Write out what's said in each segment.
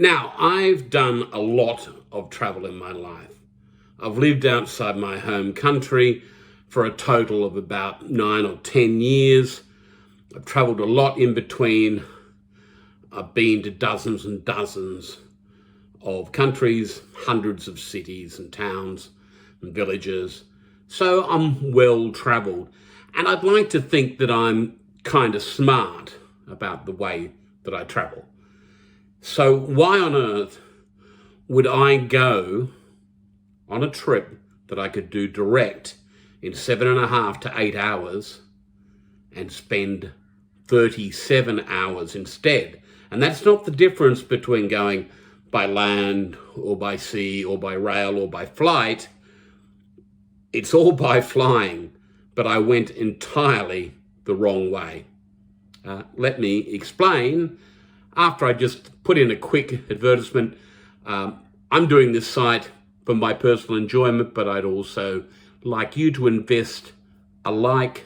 Now, I've done a lot of travel in my life. I've lived outside my home country for a total of about 9 or 10 years. I've travelled a lot in between. I've been to dozens and dozens of countries, hundreds of cities and towns and villages. So I'm well travelled. And I'd like to think that I'm kind of smart about the way that I travel. So why on earth would I go on a trip that I could do direct in 7.5 to 8 hours and spend 37 hours instead? And that's not the difference between going by land or by sea or by rail or by flight. It's all by flying, but I went entirely the wrong way. Let me explain. After I just put in a quick advertisement, I'm doing this site for my personal enjoyment, but I'd also like you to invest a like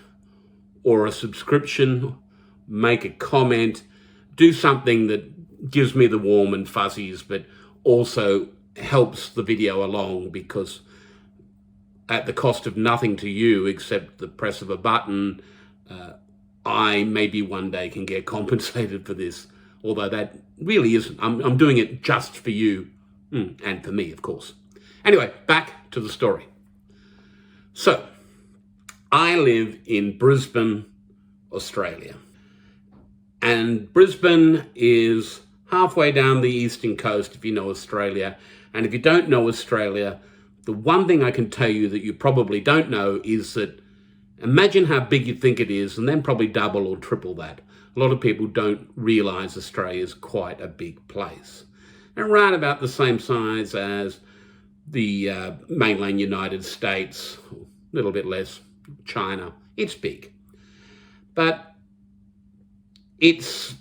or a subscription, make a comment, do something that gives me the warm and fuzzies, but also helps the video along, because at the cost of nothing to you except the press of a button, I maybe one day can get compensated for this, although that really isn't. I'm doing it just for you, and for me, of course. Anyway, back to the story. So, I live in Brisbane, Australia. And Brisbane is halfway down the eastern coast, if you know Australia. And if you don't know Australia, the one thing I can tell you that you probably don't know is that imagine how big you think it is, and then probably double or triple that. A lot of people don't realise Australia is quite a big place. And around about the same size as the mainland United States, a little bit less, China. It's big. But its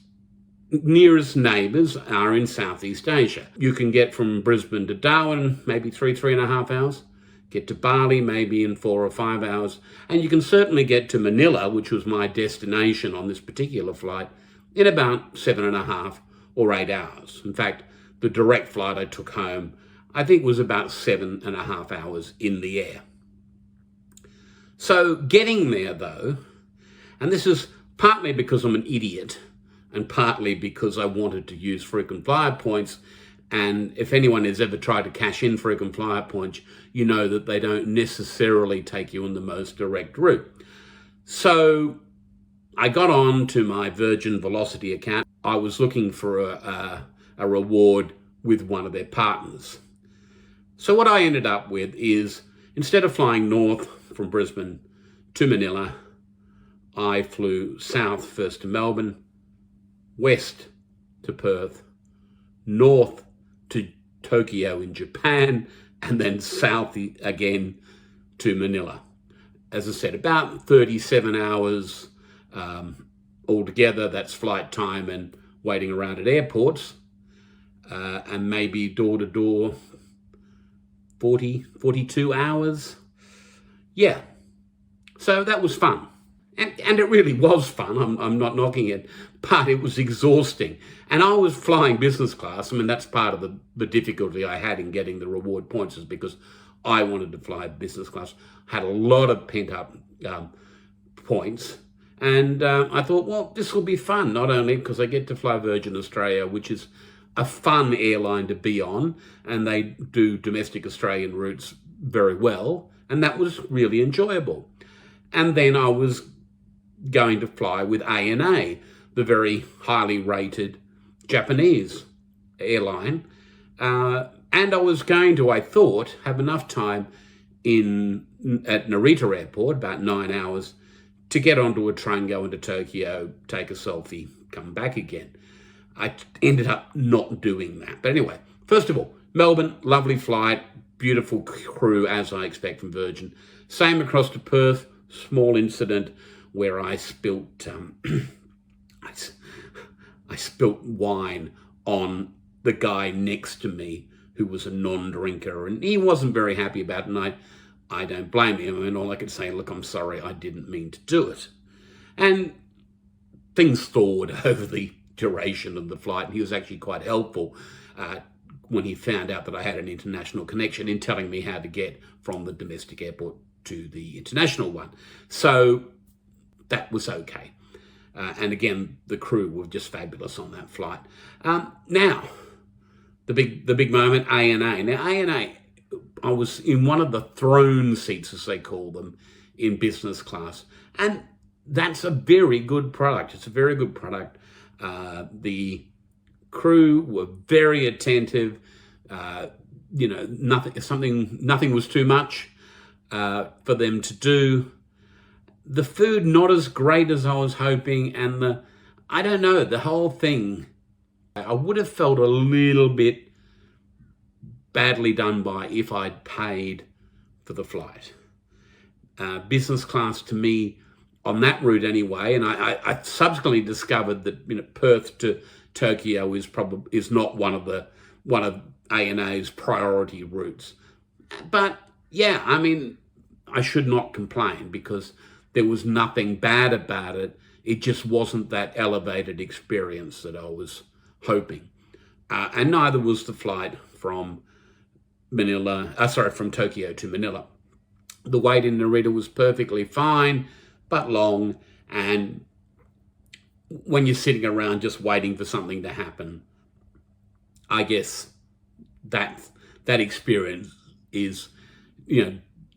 nearest neighbours are in Southeast Asia. You can get from Brisbane to Darwin, maybe 3.5 hours. Get to Bali, maybe in 4 or 5 hours. And you can certainly get to Manila, which was my destination on this particular flight, in about 7.5 or 8 hours. In fact, the direct flight I took home, I think, was about 7.5 hours in the air. So getting there, though, and this is partly because I'm an idiot and partly because I wanted to use frequent flyer points. And if anyone has ever tried to cash in frequent flyer points, you know that they don't necessarily take you on the most direct route. So I got on to my Virgin Velocity account. I was looking for a reward with one of their partners. So what I ended up with is, instead of flying north from Brisbane to Manila, I flew south first to Melbourne, west to Perth, north to Tokyo in Japan, and then south again to Manila. As I said, about 37 hours altogether. That's flight time and waiting around at airports, and maybe door to door 42 hours. Yeah, so that was fun. And it really was fun. I'm not knocking it, but it was exhausting. And I was flying business class. I mean, that's part of the difficulty I had in getting the reward points, is because I wanted to fly business class. Had a lot of pent-up points. And I thought, well, this will be fun, not only because I get to fly Virgin Australia, which is a fun airline to be on, and they do domestic Australian routes very well, and that was really enjoyable. And then I was going to fly with ANA, the very highly rated Japanese airline, and I was going to, I thought, have enough time at Narita Airport, about 9 hours, to get onto a train, go into Tokyo, take a selfie, come back again. I ended up not doing that. But anyway, first of all, Melbourne, lovely flight, beautiful crew, as I expect from Virgin. Same across to Perth, small incident where I spilt I spilt wine on the guy next to me, who was a non-drinker, and he wasn't very happy about it, and I don't blame him. I mean, all I could say, look, I'm sorry, I didn't mean to do it. And things thawed over the duration of the flight, and he was actually quite helpful when he found out that I had an international connection in telling me how to get from the domestic airport to the international one. So that was okay. And again, the crew were just fabulous on that flight. Now, the big moment, ANA. Now, ANA, I was in one of the throne seats, as they call them, in business class. And that's a very good product. It's a very good product. The crew were very attentive. Nothing was too much for them to do. The food not as great as I was hoping, and I don't know, the whole thing, I would have felt a little bit badly done by if I'd paid for the flight. Business class to me, on that route anyway, and I subsequently discovered that Perth to Tokyo is not one of ANA's priority routes. But yeah, I mean, I should not complain because there was nothing bad about it. It just wasn't that elevated experience that I was hoping. And neither was the flight from from Tokyo to Manila. The wait in Narita was perfectly fine, but long. And when you're sitting around just waiting for something to happen, I guess that experience is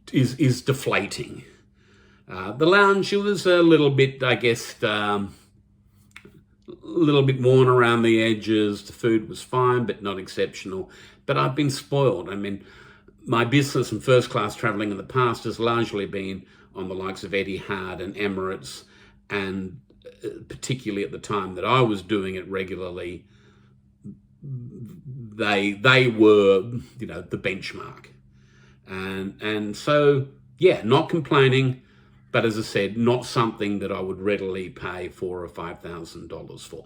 deflating. The lounge, it was a little bit, I guess, a little bit worn around the edges. The food was fine, but not exceptional. But I've been spoiled. I mean, my business and first class traveling in the past has largely been on the likes of Etihad and Emirates, and particularly at the time that I was doing it regularly, they were, the benchmark. And so, yeah, not complaining, but as I said, not something that I would readily pay $4,000 or $5,000 for.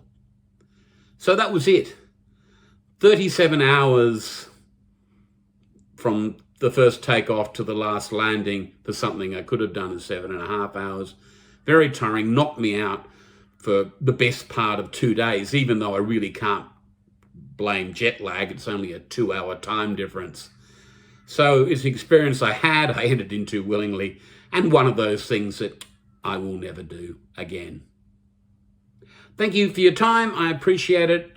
So that was it. 37 hours from the first takeoff to the last landing for something I could have done in 7.5 hours. Very tiring, knocked me out for the best part of 2 days, even though I really can't blame jet lag. It's only a 2-hour time difference. So it's an experience I entered into willingly, and one of those things that I will never do again. Thank you for your time. I appreciate it.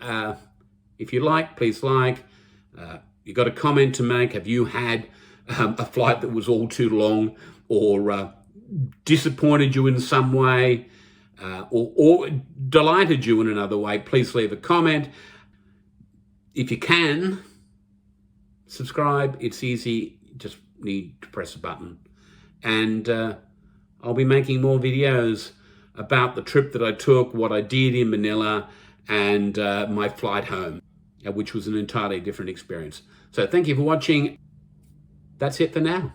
If you like, please like. You got a comment to make? Have you had a flight that was all too long, or disappointed you in some way, or delighted you in another way? Please leave a comment. If you can, subscribe. It's easy. You just need to press a button. And I'll be making more videos about the trip that I took, what I did in Manila, and my flight home, which was an entirely different experience. So thank you for watching. That's it for now.